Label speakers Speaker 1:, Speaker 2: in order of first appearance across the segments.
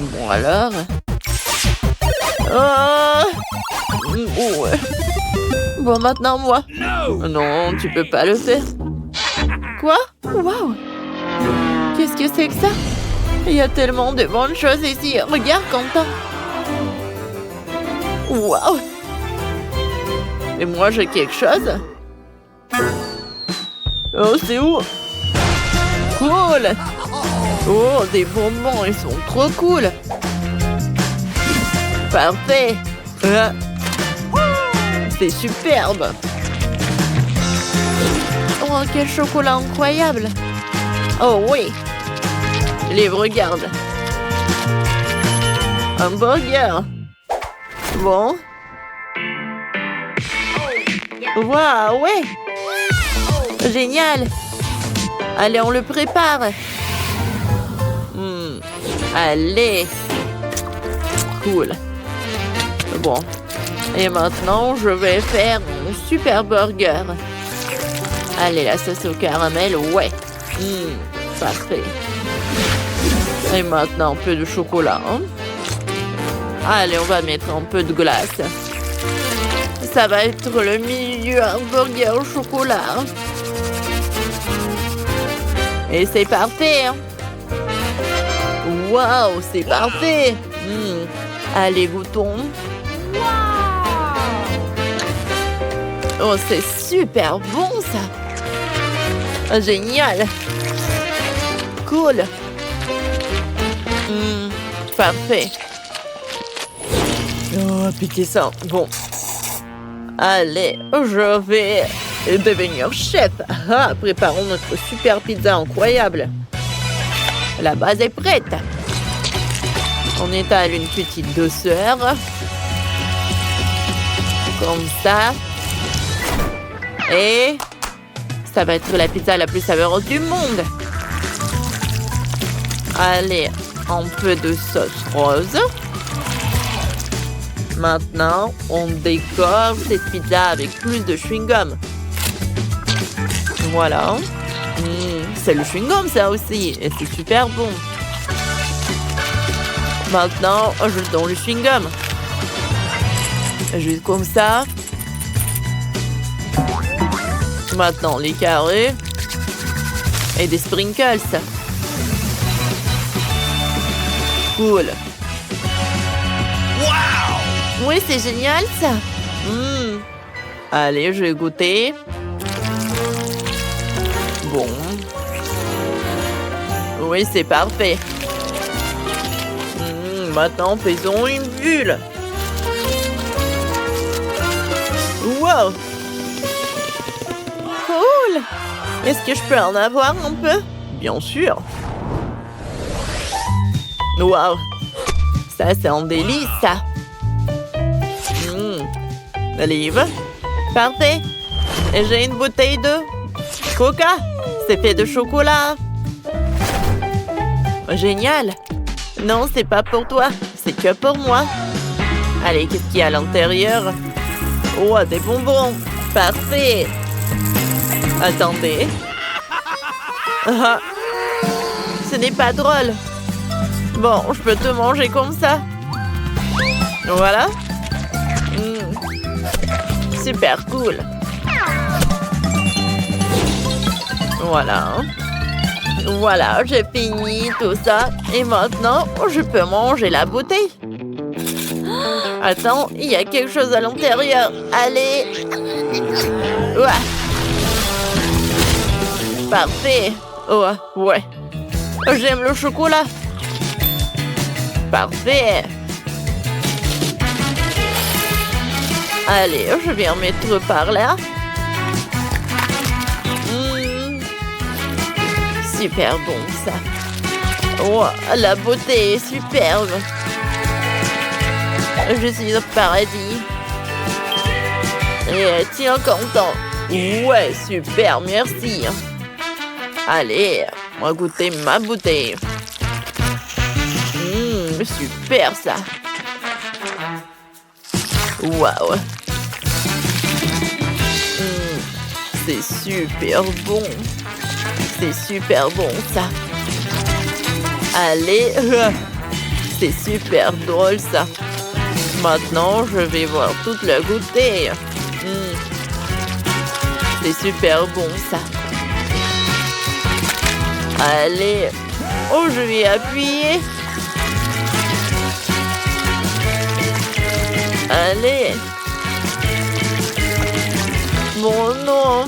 Speaker 1: Bon alors. Ah ouais. Bon, maintenant moi. Non, tu peux pas le faire. Quoi? Waouh! Qu'est-ce que c'est que ça? Il y a tellement de bonnes choses ici. Regarde, Quentin. Waouh! Et moi, j'ai quelque chose? Oh, c'est où? Cool! Oh, des bonbons, ils sont trop cool! Parfait! C'est superbe! Oh, quel chocolat incroyable! Oh oui! Les regarde! Un burger! Bon! Waouh, ouais! Génial! Allez, on le prépare! Allez! Cool! Bon. Et maintenant, je vais faire un super burger. Allez, la sauce au caramel, ouais. Parfait. Et maintenant, un peu de chocolat. Allez, on va mettre un peu de glace. Ça va être le milieu, un burger au chocolat. Et c'est parfait. Waouh, c'est parfait. Allez, goûtons. Oh, c'est super bon, ça. Génial. Cool. Parfait. Oh, piquez ça. Bon. Allez, je vais devenir chef. Préparons notre super pizza incroyable. La base est prête. On étale une petite douceur. Comme ça. Et ça va être la pizza la plus savoureuse du monde. Allez, un peu de sauce rose. Maintenant, on décore cette pizza avec plus de chewing-gum. Voilà. C'est le chewing-gum, ça aussi. Et c'est super bon. Maintenant, ajoutons le chewing-gum. Juste comme ça. Maintenant, les carrés. Et des sprinkles. Cool. Wow! Oui, c'est génial, ça. Allez, je vais goûter. Bon. Oui, c'est parfait. Maintenant, faisons une bulle. Wow! Cool! Est-ce que je peux en avoir un peu? Bien sûr. Wow! Ça, c'est un délice, ça. Olive. Parfait. Et j'ai une bouteille de Coca. C'est fait de chocolat. Génial. Non, c'est pas pour toi. C'est que pour moi. Allez, qu'est-ce qu'il y a à l'intérieur? Oh, des bonbons. Parfait. Attendez. Ce n'est pas drôle. Bon, je peux te manger comme ça. Voilà. Super cool. Voilà. Voilà, j'ai fini tout ça. Et maintenant, je peux manger la bouteille. Attends, il y a quelque chose à l'intérieur. Allez. Ouais. Parfait. Oh, ouais. J'aime le chocolat. Parfait. Allez, je vais en mettre par là. Super bon, ça. Oh, la beauté est superbe. Je suis au paradis. Et tiens, content. Ouais, super, merci. Allez, on va goûter ma bouteille. Super, ça. Waouh. C'est super bon. C'est super bon, ça. Allez. C'est super drôle, ça. Maintenant, je vais voir tout le goûter. C'est super bon, ça. Allez. Oh, je vais appuyer. Allez. Bon, non.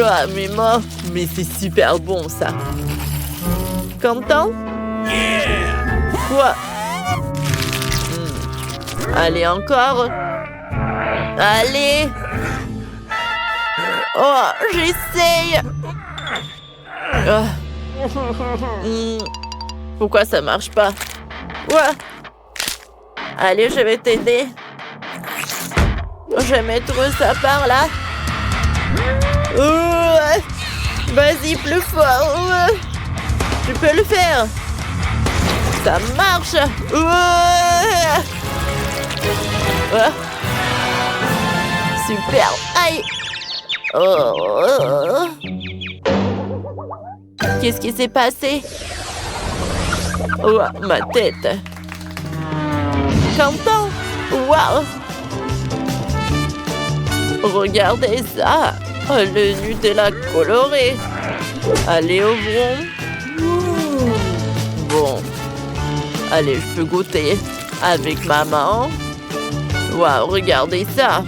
Speaker 1: Ah, mais moi. Mais c'est super bon, ça. Content? Quoi? Allez, encore. Allez. Oh, j'essaye. Pourquoi ça marche pas? Ouais. Allez, je vais t'aider. Je vais mettre ça par là. Vas-y, plus fort. Tu peux le faire. Ça marche. Super. Aïe. Oh. Qu'est-ce qui s'est passé? Oh, ma tête. Content? Wow. Regardez ça. Oh, le Nutella coloré. Allez, ouvrons. Bon. Allez, je peux goûter avec maman. Waouh, regardez ça.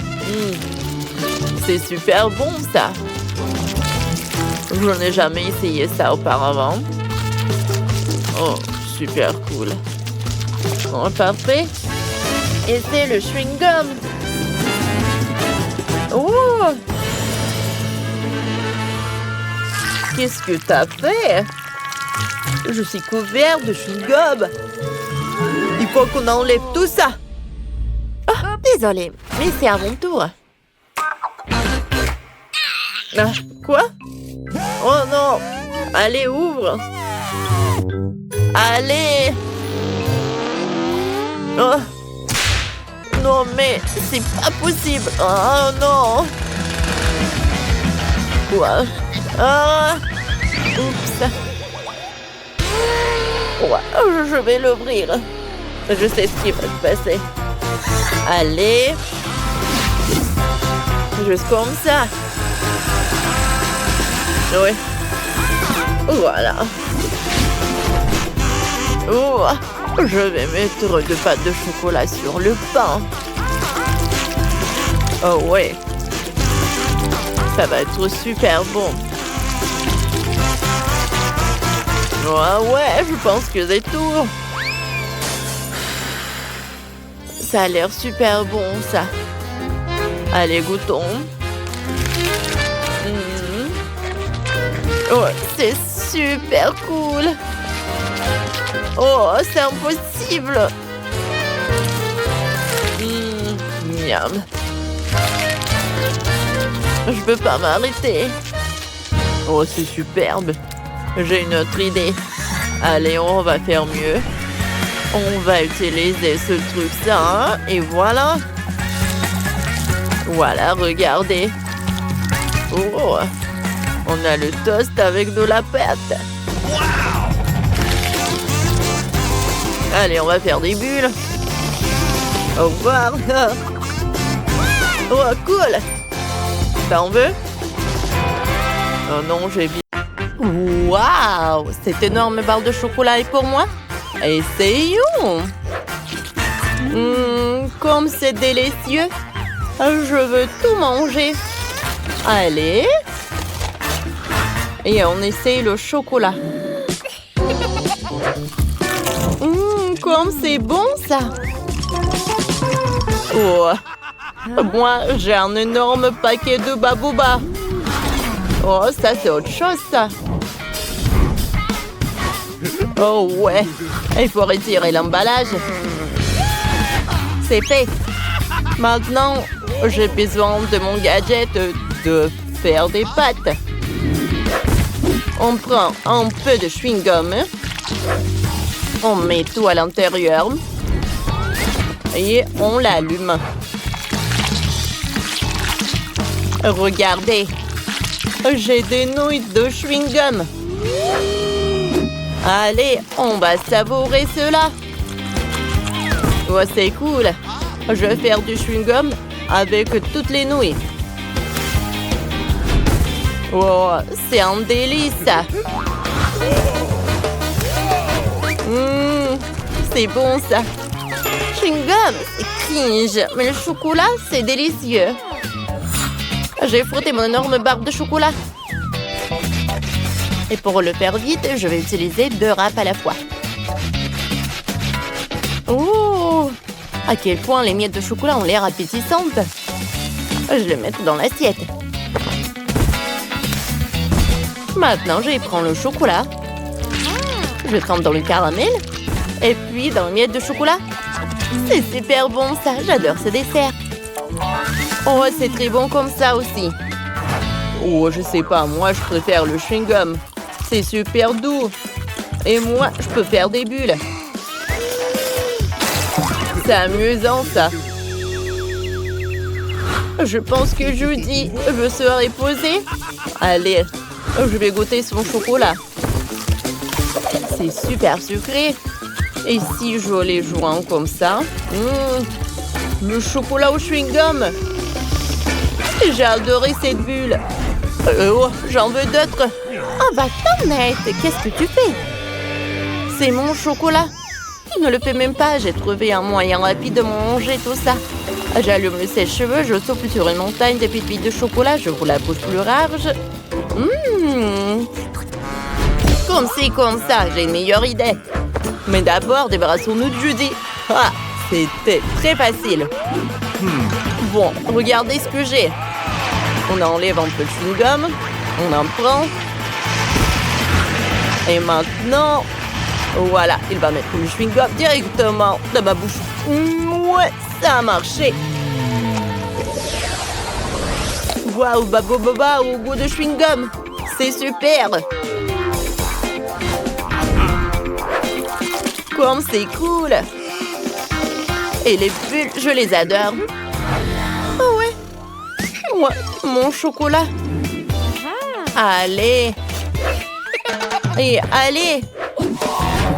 Speaker 1: C'est super bon, ça. Je n'ai jamais essayé ça auparavant. Oh, super cool. Oh, parfait. Et c'est le chewing-gum. Oh! Qu'est-ce que t'as fait? Je suis couvert de chewing-gum. Il faut qu'on enlève tout ça. Oh, désolé, mais c'est à mon tour. Ah, quoi? Oh non! Allez, ouvre! Allez! Oh! Non, mais c'est pas possible! Oh non! Quoi? Ah! Oups! Ouais, je vais l'ouvrir. Je sais ce qui va se passer. Allez! Juste comme ça. Oui. Voilà. Oh, je vais mettre de pâte de chocolat sur le pain. Oh ouais. Ça va être super bon. Oh ouais, je pense que c'est tout. Ça a l'air super bon, ça. Allez, goûtons. Oh, c'est super cool. Oh, c'est impossible. Miam. Je peux pas m'arrêter. Oh, c'est superbe. J'ai une autre idée. Allez, on va faire mieux. On va utiliser ce truc-là. Hein, et voilà. Voilà, regardez. Oh. On a le toast avec de la pâte. Allez, on va faire des bulles. Au revoir. Oh, cool. T'en veux? Oh non, j'ai bien. Waouh! Cette énorme barre de chocolat est pour moi. Essayons. Comme c'est délicieux. Je veux tout manger. Allez. Et on essaye le chocolat. Comme c'est bon, ça. Oh. Moi, j'ai un énorme paquet de babouba. Oh, ça, c'est autre chose, ça. Oh, ouais. Il faut retirer l'emballage. C'est fait. Maintenant, j'ai besoin de mon gadget de faire des pâtes. On prend un peu de chewing-gum. On met tout à l'intérieur. Et on l'allume. Regardez. J'ai des nouilles de chewing-gum. Allez, on va savourer cela. Oh, c'est cool. Je vais faire du chewing-gum avec toutes les nouilles. Oh, c'est un délice. C'est bon ça. Chewing-gum, c'est cringe, mais le chocolat, c'est délicieux. J'ai frotté mon énorme barre de chocolat. Et pour le faire vite, je vais utiliser 2 râpes à la fois. Oh! À quel point les miettes de chocolat ont l'air appétissantes. Je vais le mettre dans l'assiette. Maintenant, je vais prendre le chocolat. Je le trempe dans le caramel. Et puis dans les miettes de chocolat. C'est super bon ça, j'adore ce dessert. Oh, c'est très bon comme ça aussi. Oh, je sais pas, moi je préfère le chewing-gum. C'est super doux. Et moi, je peux faire des bulles. C'est amusant ça. Je pense que jeudi, je serai posée. Allez, je vais goûter son chocolat. C'est super sucré. Et si je les joins comme ça, le chocolat au chewing-gum. J'ai adoré cette bulle. Oh, j'en veux d'autres. Ah bah Tomette, qu'est-ce que tu fais? C'est mon chocolat. Ne le fais même pas, j'ai trouvé un moyen rapide de manger tout ça. J'allume le sèche-cheveux, je souffle sur une montagne de pépites de chocolat, je vous la bouche plus large. Comme c'est comme ça, j'ai une meilleure idée. Mais d'abord, débarrassons-nous de Judy. Ah, c'était très facile. Bon, regardez ce que j'ai. On enlève un peu de chewing-gum, on en prend. Et maintenant, voilà, il va mettre le chewing-gum directement dans ma bouche. Ouais, ça a marché. Waouh, babababa au goût de chewing-gum. C'est super. Comme c'est cool. Et les bulles, je les adore. Oh ouais. Ouais, mon chocolat. Allez. Et allez.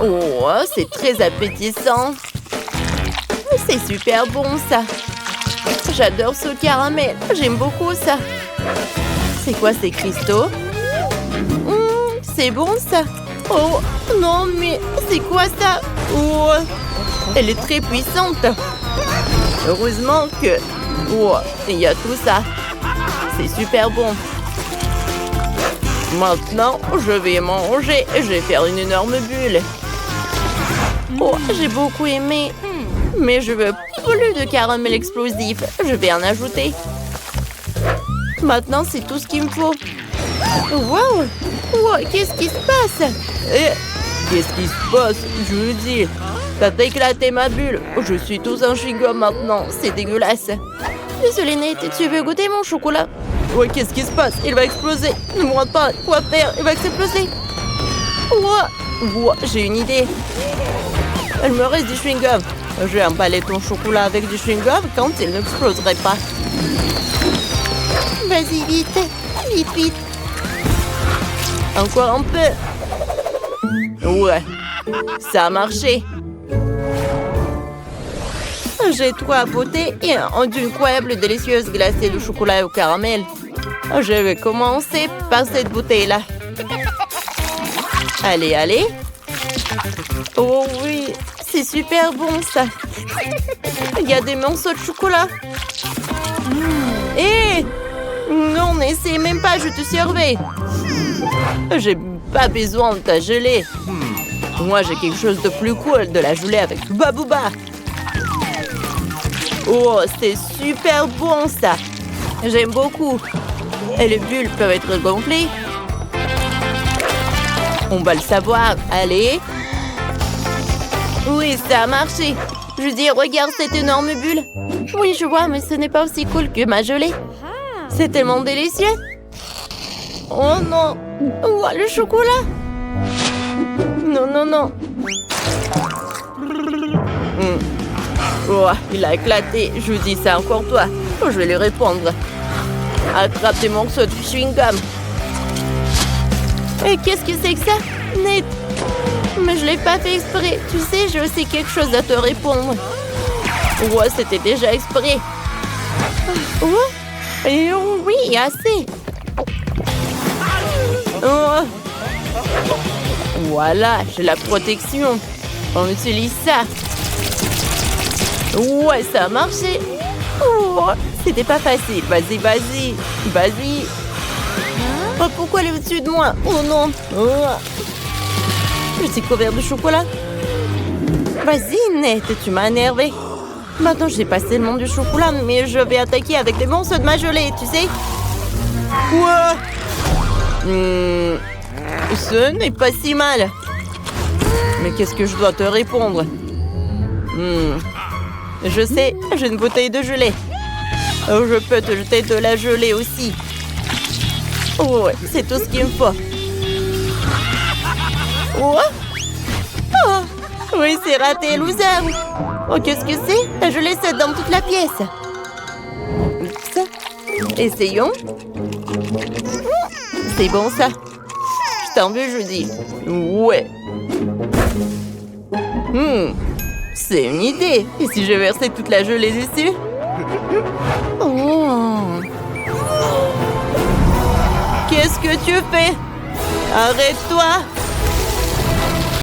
Speaker 1: Oh, c'est très appétissant. C'est super bon ça. J'adore ce caramel. J'aime beaucoup ça. C'est quoi ces cristaux? C'est bon ça. Oh non mais c'est quoi ça? Oh, elle est très puissante. Heureusement que... Oh, il y a tout ça. C'est super bon. Maintenant, je vais manger. Je vais faire une énorme bulle. Oh, j'ai beaucoup aimé. Mais je veux plus de caramel explosif. Je vais en ajouter. Maintenant, c'est tout ce qu'il me faut. Wow! Wow, qu'est-ce qui se passe? Qu'est-ce qui se passe? Je le dis. T'as éclaté ma bulle. Je suis tout un chewing-gum maintenant. C'est dégueulasse. Désolée, Nate. Tu veux goûter mon chocolat? Ouais, qu'est-ce qui se passe? Il va exploser. Ne me regarde pas. Quoi faire? Il va exploser. Wow, j'ai une idée. Il me reste du chewing-gum. Je vais emballer ton chocolat avec du chewing-gum quand il n'exploserait pas. Vas-y, vite. Vite, vite. Encore un peu. Ouais, ça a marché. J'ai tout à côté et une incroyable délicieuse glacée de chocolat au caramel. Je vais commencer par cette bouteille-là. Allez, allez. Oh oui, c'est super bon ça. Il y a des morceaux de chocolat. Hé! Non, n'essaie même pas, je te surveille. J'ai pas besoin de ta gelée. Moi, j'ai quelque chose de plus cool, de la gelée avec Babouba. Oh, c'est super bon ça. J'aime beaucoup. Et les bulles peuvent être gonflées. On va le savoir. Allez. Oui, ça a marché. Je dis, regarde cette énorme bulle. Oui, je vois, mais ce n'est pas aussi cool que ma gelée. C'est tellement délicieux. Oh non. Oh, le chocolat. Non, non, non. Oh, il a éclaté. Je vous dis ça encore toi. Oh, je vais lui répondre. Attrape tes morceaux de chewing-gum. Et qu'est-ce que c'est que ça? Nate. mais je l'ai pas fait exprès. Tu sais, j'ai aussi quelque chose à te répondre. Ouais, c'était déjà exprès. Oh, et oh, oui, assez. Oh. Voilà, j'ai la protection. On utilise ça. Ouais, ça a marché. Oh, c'était pas facile. Vas-y, vas-y. Vas-y. Oh, pourquoi elle est au-dessus de moi? Oh non. Oh. Je suis couvert de chocolat. Vas-y, Ned, tu m'as énervé. Maintenant, j'ai passé le monde du chocolat, mais je vais attaquer avec des monstres de ma gelée, tu sais. Quoi? Ce n'est pas si mal. Mais qu'est-ce que je dois te répondre? Je sais, j'ai une bouteille de gelée. Oh, je peux te jeter de la gelée aussi. Oh, c'est tout ce qu'il me faut. Oh, oh. Oui, c'est raté, loser. Oh, qu'est-ce que c'est? La gelée c'est dans toute la pièce. Oups. Essayons. C'est bon, ça. Je t'en veux, je dis. Ouais. C'est une idée. Et si je versais toute la gelée dessus? Oh. Qu'est-ce que tu fais? Arrête-toi!